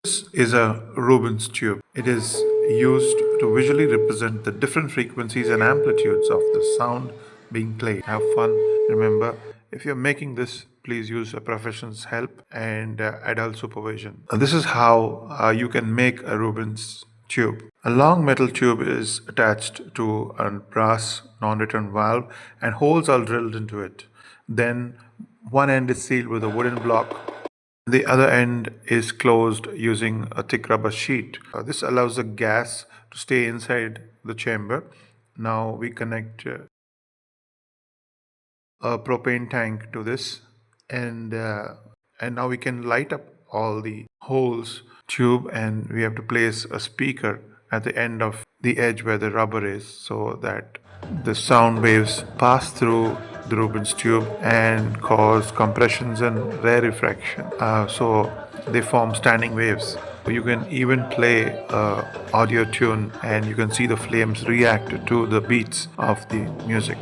This is a Rubens tube. It is used to visually represent the different frequencies and amplitudes of the sound being played. Have fun. Remember, if you're making this, please use a professional's help and adult supervision. This is how you can make a Rubens tube. A long metal tube is attached to a brass non-return valve and holes are drilled into it. Then one end is sealed with a wooden block. The other end is closed using a thick rubber sheet. This allows the gas to stay inside the chamber. Now we connect a propane tank to this, and now we can light up all the holes tube, and we have to place a speaker at the end of the edge where the rubber is, so that the sound waves pass through the Rubens tube and cause compressions and rarefaction. So they form standing waves. You can even play a audio tune and you can see the flames react to the beats of the music.